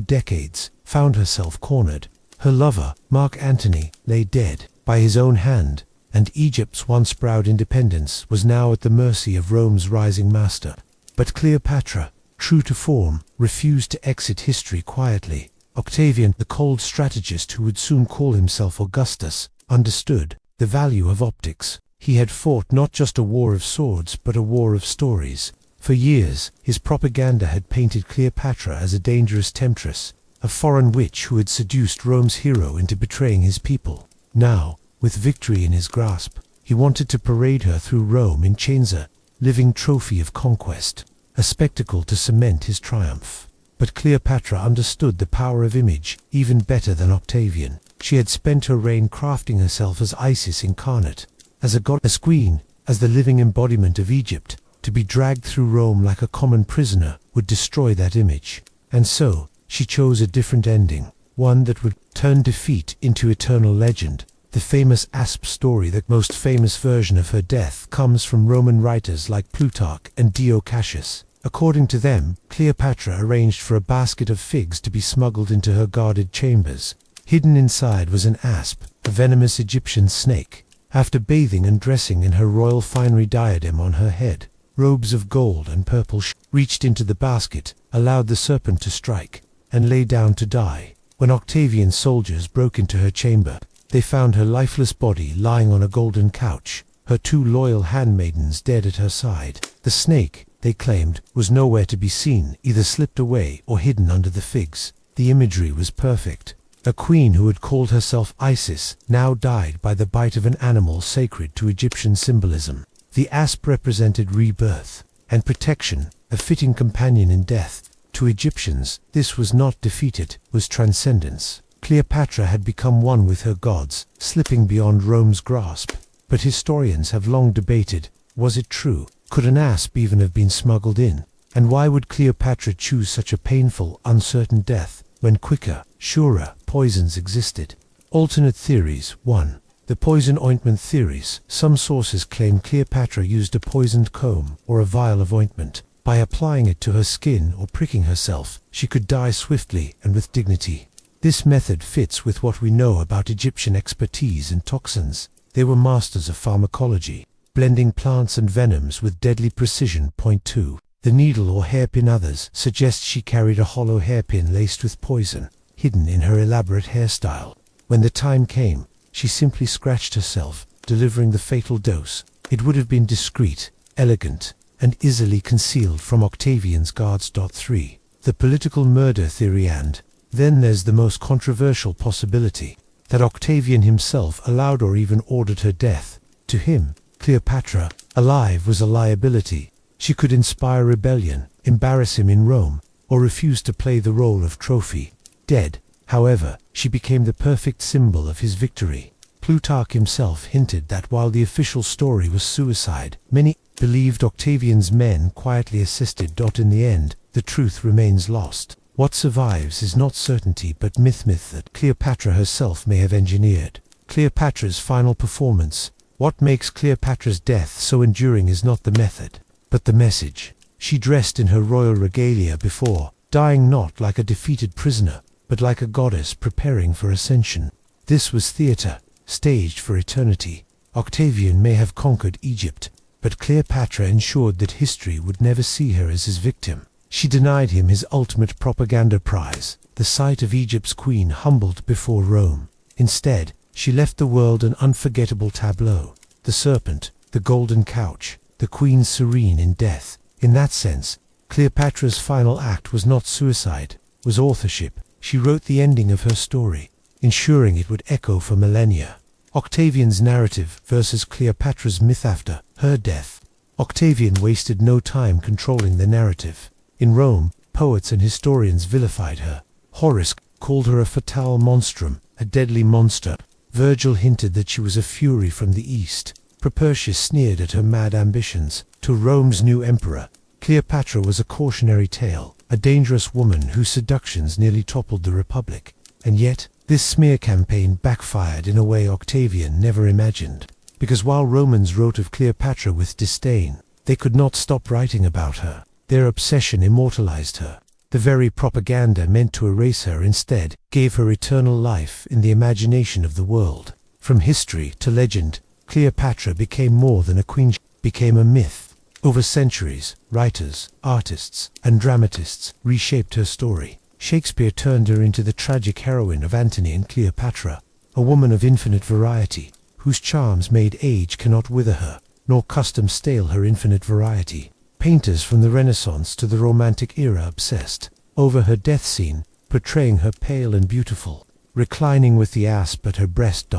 decades found herself cornered. Her lover, Mark Antony, lay dead by his own hand, and Egypt's once proud independence was now at the mercy of Rome's rising master. But Cleopatra, true to form, refused to exit history quietly. Octavian, the cold strategist who would soon call himself Augustus, understood the value of optics. He had fought not just a war of swords, but a war of stories. For years, his propaganda had painted Cleopatra as a dangerous temptress, a foreign witch who had seduced Rome's hero into betraying his people. Now, with victory in his grasp, he wanted to parade her through Rome in chains, a living trophy of conquest, a spectacle to cement his triumph. But Cleopatra understood the power of image even better than Octavian. She had spent her reign crafting herself as Isis incarnate, as a goddess queen, as the living embodiment of Egypt. To be dragged through Rome like a common prisoner would destroy that image. And so, she chose a different ending, one that would turn defeat into eternal legend. The famous asp story, the most famous version of her death, comes from Roman writers like Plutarch and Dio Cassius. According to them, Cleopatra arranged for a basket of figs to be smuggled into her guarded chambers. Hidden inside was an asp, a venomous Egyptian snake. After bathing and dressing in her royal finery diadem on her head, robes of gold and purple reached into the basket, allowed the serpent to strike, and lay down to die. When Octavian's soldiers broke into her chamber, they found her lifeless body lying on a golden couch, her 2 loyal handmaidens dead at her side. The snake, they claimed, was nowhere to be seen, either slipped away or hidden under the figs. The imagery was perfect. A queen who had called herself Isis now died by the bite of an animal sacred to Egyptian symbolism. The asp represented rebirth and protection, a fitting companion in death. To Egyptians, this was not defeat, it was transcendence. Cleopatra had become one with her gods, slipping beyond Rome's grasp. But historians have long debated, was it true? Could an asp even have been smuggled in? And why would Cleopatra choose such a painful, uncertain death, when quicker, surer poisons existed? Alternate theories. 1. The poison ointment theories. Some sources claim Cleopatra used a poisoned comb or a vial of ointment. By applying it to her skin or pricking herself, she could die swiftly and with dignity. This method fits with what we know about Egyptian expertise in toxins. They were masters of pharmacology, blending plants and venoms with deadly precision. 2. The needle or hairpin. Others suggest she carried a hollow hairpin laced with poison, hidden in her elaborate hairstyle. When the time came, she simply scratched herself, delivering the fatal dose. It would have been discreet, elegant, and easily concealed from Octavian's guards. 3. The political murder theory. And then there's the most controversial possibility, that Octavian himself allowed or even ordered her death. To him, Cleopatra, alive, was a liability. She could inspire rebellion, embarrass him in Rome, or refuse to play the role of trophy. Dead, however, she became the perfect symbol of his victory. Plutarch himself hinted that while the official story was suicide, many believed Octavian's men quietly assisted. In the end, the truth remains lost. What survives is not certainty but myth that Cleopatra herself may have engineered. Cleopatra's final performance. What makes Cleopatra's death so enduring is not the method, but the message. She dressed in her royal regalia before, dying not like a defeated prisoner, but like a goddess preparing for ascension. This was theater, staged for eternity. Octavian may have conquered Egypt, but Cleopatra ensured that history would never see her as his victim. She denied him his ultimate propaganda prize, the sight of Egypt's queen humbled before Rome. Instead, she left the world an unforgettable tableau. The serpent, the golden couch, the queen serene in death. In that sense, Cleopatra's final act was not suicide, was authorship. She wrote the ending of her story, ensuring it would echo for millennia. Octavian's narrative versus Cleopatra's myth. After her death, Octavian wasted no time controlling the narrative. In Rome, poets and historians vilified her. Horace called her a fatale monstrum, a deadly monster. Virgil hinted that she was a fury from the east. Propertius sneered at her mad ambitions. To Rome's new emperor, Cleopatra was a cautionary tale, a dangerous woman whose seductions nearly toppled the Republic. And yet, this smear campaign backfired in a way Octavian never imagined. Because while Romans wrote of Cleopatra with disdain, they could not stop writing about her. Their obsession immortalized her. The very propaganda meant to erase her instead gave her eternal life in the imagination of the world. From history to legend, Cleopatra became more than a queen, she became a myth. Over centuries, writers, artists, and dramatists reshaped her story. Shakespeare turned her into the tragic heroine of Antony and Cleopatra, a woman of infinite variety, whose charms made age cannot wither her, nor custom stale her infinite variety. Painters from the Renaissance to the Romantic era obsessed over her death scene, portraying her pale and beautiful, reclining with the asp at her breast.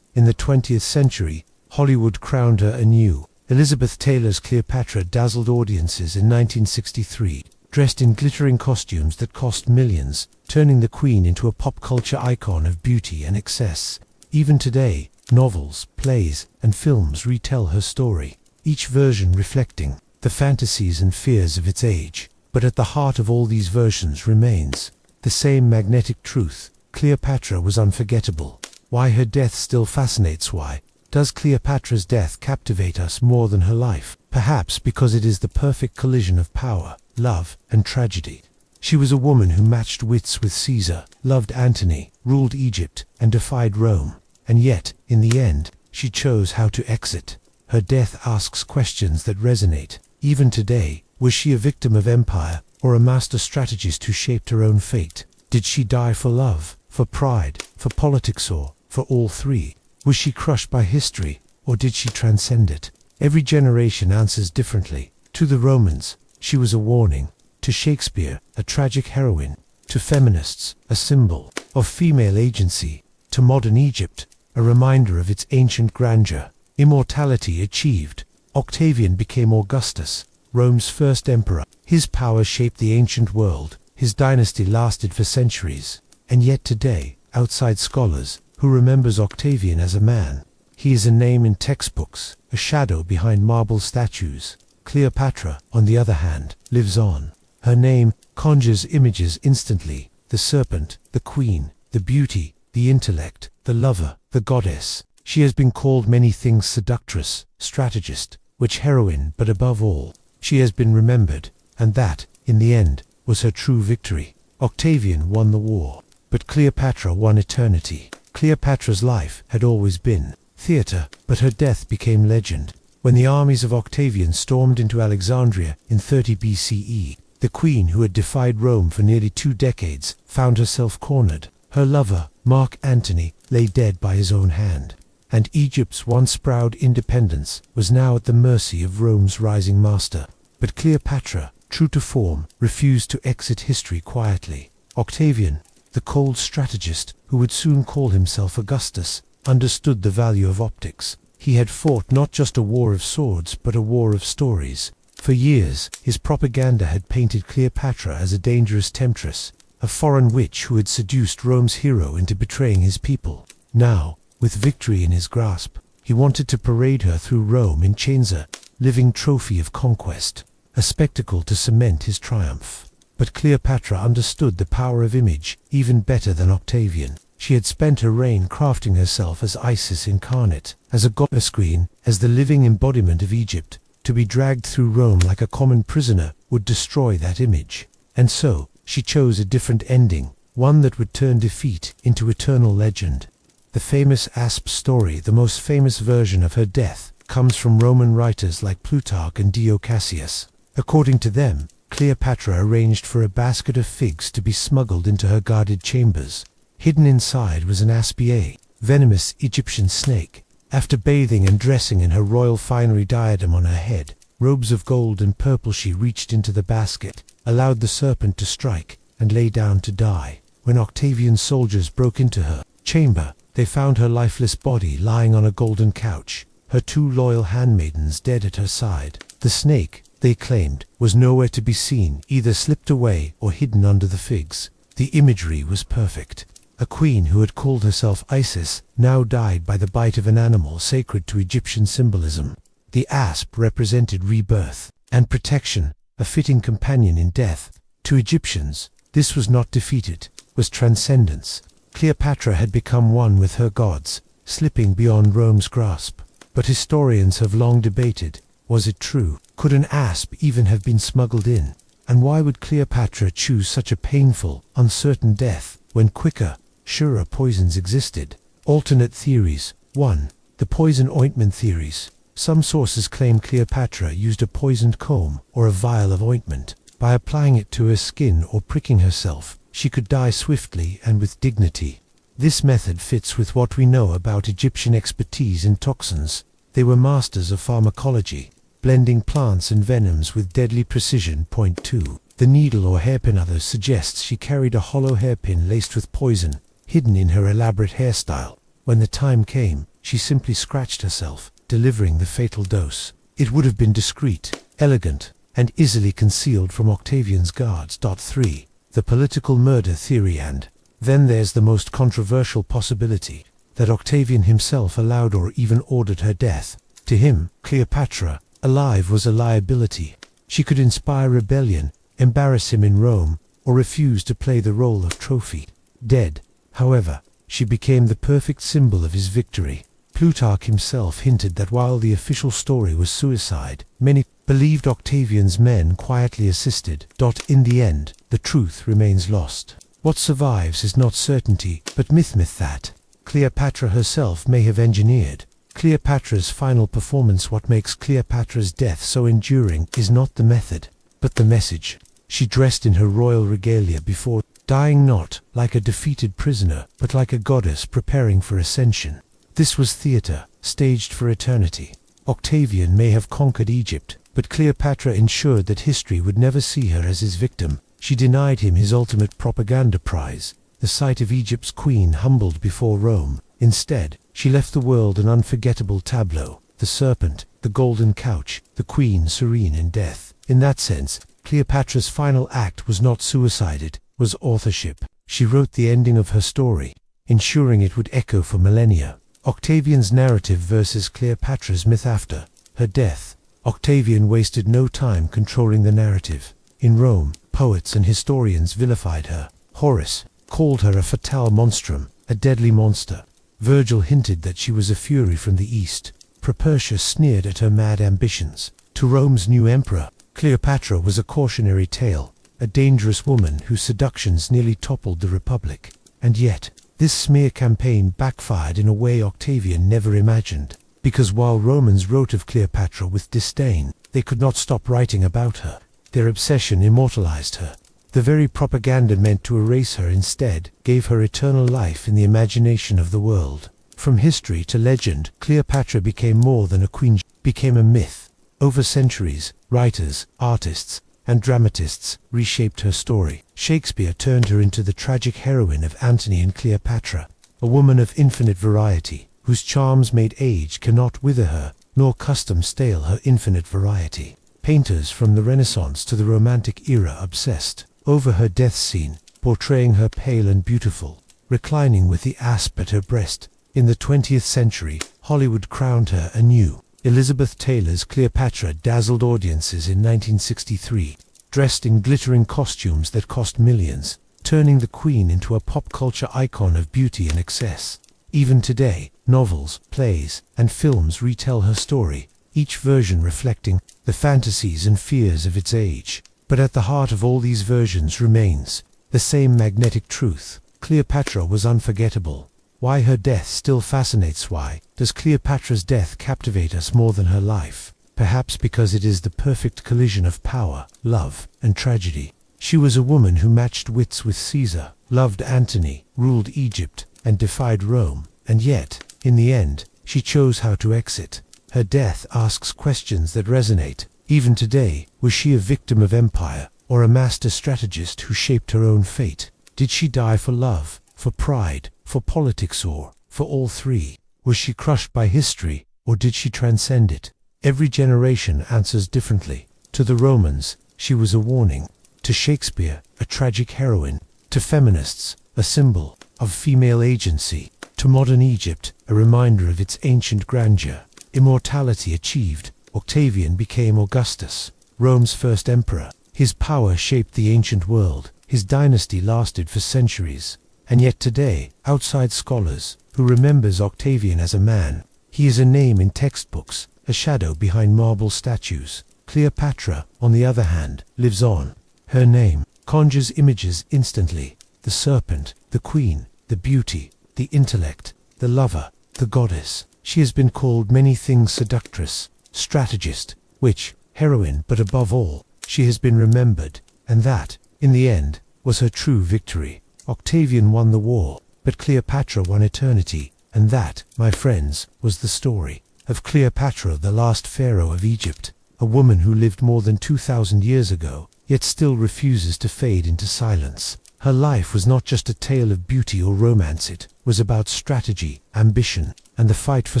In the 20th century, Hollywood crowned her anew. Elizabeth Taylor's Cleopatra dazzled audiences in 1963, dressed in glittering costumes that cost millions, turning the Queen into a pop culture icon of beauty and excess. Even today, novels, plays, and films retell her story, each version reflecting the fantasies and fears of its age. But at the heart of all these versions remains the same magnetic truth: Cleopatra was unforgettable. Why her death still fascinates. Why does Cleopatra's death captivate us more than her life? Perhaps because it is the perfect collision of power, love, and tragedy. She was a woman who matched wits with Caesar, loved Antony, ruled Egypt, and defied Rome. And yet, in the end, she chose how to exit. Her death asks questions that resonate even today. Was she a victim of empire, or a master strategist who shaped her own fate? Did she die for love, for pride, for politics, or for all three? Was she crushed by history, or did she transcend it? Every generation answers differently. To the Romans, she was a warning. To Shakespeare, a tragic heroine. To feminists, a symbol of female agency. To modern Egypt, a reminder of its ancient grandeur. Immortality achieved. Octavian became Augustus, Rome's first emperor. His power shaped the ancient world. His dynasty lasted for centuries. And yet today, outside scholars, who remembers Octavian as a man? He is a name in textbooks, a shadow behind marble statues. Cleopatra, on the other hand, lives on. Her name conjures images instantly: the serpent, the queen, the beauty, the intellect, the lover, the goddess. She has been called many things: seductress, strategist, witch heroine, but above all, she has been remembered, and that, in the end, was her true victory. Octavian won the war, but Cleopatra won eternity. Cleopatra's life had always been theater, but her death became legend. When the armies of Octavian stormed into Alexandria in 30 BCE, the queen, who had defied Rome for nearly 2 decades, found herself cornered. Her lover, Mark Antony, lay dead by his own hand, and Egypt's once proud independence was now at the mercy of Rome's rising master. But Cleopatra, true to form, refused to exit history quietly. Octavian, the cold strategist who would soon call himself Augustus, understood the value of optics. He had fought not just a war of swords, but a war of stories. For years, his propaganda had painted Cleopatra as a dangerous temptress, a foreign witch who had seduced Rome's hero into betraying his people. Now, with victory in his grasp, he wanted to parade her through Rome in chains, a living trophy of conquest, a spectacle to cement his triumph. But Cleopatra understood the power of image even better than Octavian. She had spent her reign crafting herself as Isis incarnate, as a goddess queen, as the living embodiment of Egypt. To be dragged through Rome like a common prisoner would destroy that image. And so, she chose a different ending, one that would turn defeat into eternal legend. The famous asp story, the most famous version of her death, comes from Roman writers like Plutarch and Dio Cassius. According to them, Cleopatra arranged for a basket of figs to be smuggled into her guarded chambers. Hidden inside was an asp, a venomous Egyptian snake. After bathing and dressing in her royal finery diadem on her head, robes of gold and purple, she reached into the basket, allowed the serpent to strike, and lay down to die. When Octavian's soldiers broke into her chamber, they found her lifeless body lying on a golden couch, her 2 loyal handmaidens dead at her side. The snake, they claimed, was nowhere to be seen, either slipped away or hidden under the figs. The imagery was perfect. A queen who had called herself Isis now died by the bite of an animal sacred to Egyptian symbolism. The asp represented rebirth and protection, a fitting companion in death. To Egyptians, this was not defeat, it was transcendence. Cleopatra had become one with her gods, slipping beyond Rome's grasp. But historians have long debated, was it true? Could an asp even have been smuggled in? And why would Cleopatra choose such a painful, uncertain death, when quicker, surer poisons existed? Alternate theories. 1. The poison ointment theories. Some sources claim Cleopatra used a poisoned comb or a vial of ointment. By applying it to her skin or pricking herself, she could die swiftly and with dignity. This method fits with what we know about Egyptian expertise in toxins. They were masters of pharmacology, blending plants and venoms with deadly precision. Point 2. The needle or hairpin. Others suggests she carried a hollow hairpin laced with poison, hidden in her elaborate hairstyle. When the time came, she simply scratched herself, delivering the fatal dose. It would have been discreet, elegant, and easily concealed from Octavian's guards. 3. The political murder theory. And then there's the most controversial possibility, that Octavian himself allowed or even ordered her death. To him, Cleopatra, alive, was a liability. She could inspire rebellion, embarrass him in Rome, or refuse to play the role of trophy. Dead, however, she became the perfect symbol of his victory. Plutarch himself hinted that while the official story was suicide, many believed Octavian's men quietly assisted. In the end, the truth remains lost. What survives is not certainty, but myth that Cleopatra herself may have engineered. Cleopatra's final performance. What makes Cleopatra's death so enduring is not the method, but the message. She dressed in her royal regalia before dying, not like a defeated prisoner, but like a goddess preparing for ascension. This was theater, staged for eternity. Octavian may have conquered Egypt, but Cleopatra ensured that history would never see her as his victim. She denied him his ultimate propaganda prize, the sight of Egypt's queen humbled before Rome. Instead, she left the world an unforgettable tableau: the serpent, the golden couch, the queen serene in death. In that sense, Cleopatra's final act was not suicide, it was authorship. She wrote the ending of her story, ensuring it would echo for millennia. Octavian's narrative versus Cleopatra's myth. After her death, Octavian wasted no time controlling the narrative. In Rome, poets and historians vilified her. Horace called her a fatale monstrum, a deadly monster. Virgil hinted that she was a fury from the east. Propertius sneered at her mad ambitions. To Rome's new emperor, Cleopatra was a cautionary tale, a dangerous woman whose seductions nearly toppled the Republic. And yet, this smear campaign backfired in a way Octavian never imagined. Because while Romans wrote of Cleopatra with disdain, they could not stop writing about her. Their obsession immortalized her. The very propaganda meant to erase her instead gave her eternal life in the imagination of the world. From history to legend, Cleopatra became more than a queen, became a myth. Over centuries, writers, artists, and dramatists reshaped her story. Shakespeare turned her into the tragic heroine of Antony and Cleopatra, a woman of infinite variety, whose charms made age cannot wither her, nor custom stale her infinite variety. Painters from the Renaissance to the Romantic era obsessed over her death scene, portraying her pale and beautiful, reclining with the asp at her breast. In the 20th century, Hollywood crowned her anew. Elizabeth Taylor's Cleopatra dazzled audiences in 1963, dressed in glittering costumes that cost millions, turning the queen into a pop culture icon of beauty and excess. Even today, novels, plays, and films retell her story, each version reflecting the fantasies and fears of its age. But at the heart of all these versions remains the same magnetic truth: Cleopatra was unforgettable. Why her death still fascinates. Why does Cleopatra's death captivate us more than her life? Perhaps because it is the perfect collision of power, love, and tragedy. She was a woman who matched wits with Caesar, loved Antony, ruled Egypt, and defied Rome. And yet, in the end, she chose how to exit. Her death asks questions that resonate. Even today, was she a victim of empire, or a master strategist who shaped her own fate? Did she die for love, for pride, for politics, or for all three? Was she crushed by history, or did she transcend it? Every generation answers differently. To the Romans, she was a warning. To Shakespeare, a tragic heroine. To feminists, a symbol of female agency. To modern Egypt, a reminder of its ancient grandeur. Immortality achieved, Octavian became Augustus, Rome's first emperor. His power shaped the ancient world. His dynasty lasted for centuries. And yet today, outside scholars, who remembers Octavian as a man, he is a name in textbooks, a shadow behind marble statues. Cleopatra, on the other hand, lives on. Her name conjures images instantly: the serpent, the queen, the beauty, the intellect, the lover, the goddess. She has been called many things: seductress, strategist, witch, heroine, but above all, she has been remembered, and that, in the end, was her true victory. Octavian won the war, but Cleopatra won eternity, and that, my friends, was the story of Cleopatra, the last pharaoh of Egypt, a woman who lived more than 2,000 years ago, yet still refuses to fade into silence. Her life was not just a tale of beauty or romance, it was about strategy, ambition, and the fight for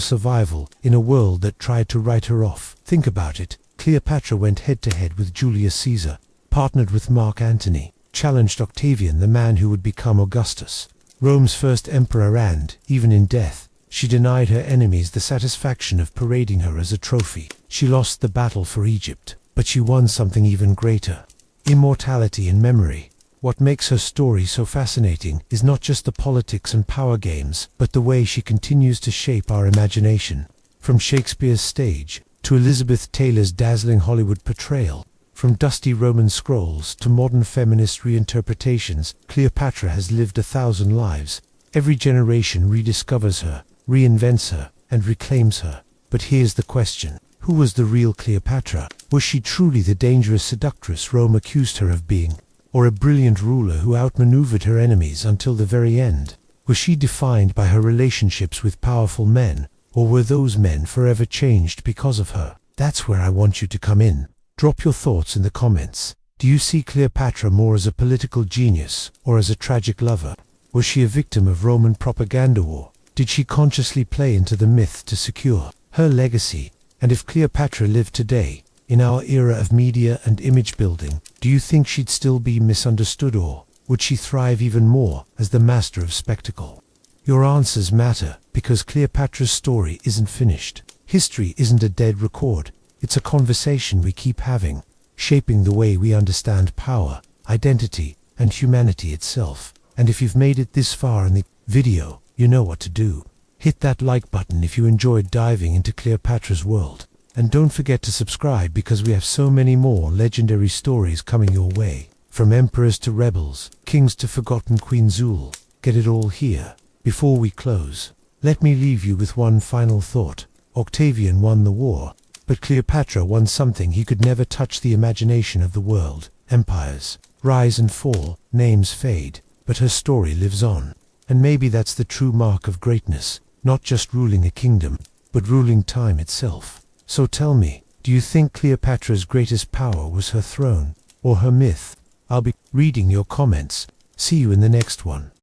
survival in a world that tried to write her off. Think about it. Cleopatra went head-to-head with Julius Caesar, partnered with Mark Antony, challenged Octavian, the man who would become Augustus, Rome's first emperor, and, even in death, she denied her enemies the satisfaction of parading her as a trophy. She lost the battle for Egypt, but she won something even greater: immortality and memory. What makes her story so fascinating is not just the politics and power games, but the way she continues to shape our imagination. From Shakespeare's stage to Elizabeth Taylor's dazzling Hollywood portrayal, from dusty Roman scrolls to modern feminist reinterpretations, Cleopatra has lived 1,000 lives. Every generation rediscovers her, reinvents her, and reclaims her. But here's the question: who was the real Cleopatra? Was she truly the dangerous seductress Rome accused her of being, or a brilliant ruler who outmaneuvered her enemies until the very end? Was she defined by her relationships with powerful men, or were those men forever changed because of her? That's where I want you to come in. Drop your thoughts in the comments. Do you see Cleopatra more as a political genius or as a tragic lover? Was she a victim of Roman propaganda, or did she consciously play into the myth to secure her legacy? And if Cleopatra lived today, in our era of media and image building, do you think she'd still be misunderstood, or would she thrive even more as the master of spectacle? Your answers matter, because Cleopatra's story isn't finished. History isn't a dead record. It's a conversation we keep having, shaping the way we understand power, identity, and humanity itself. And if you've made it this far in the video, you know what to do. Hit that like button if you enjoyed diving into Cleopatra's world. And don't forget to subscribe, because we have so many more legendary stories coming your way. From emperors to rebels, kings to forgotten Queen Zul. Get it all here. Before we close, let me leave you with one final thought. Octavian won the war, but Cleopatra won something he could never touch: the imagination of the world. Empires rise and fall, names fade, but her story lives on. And maybe that's the true mark of greatness, not just ruling a kingdom, but ruling time itself. So tell me, do you think Cleopatra's greatest power was her throne, or her myth? I'll be reading your comments. See you in the next one.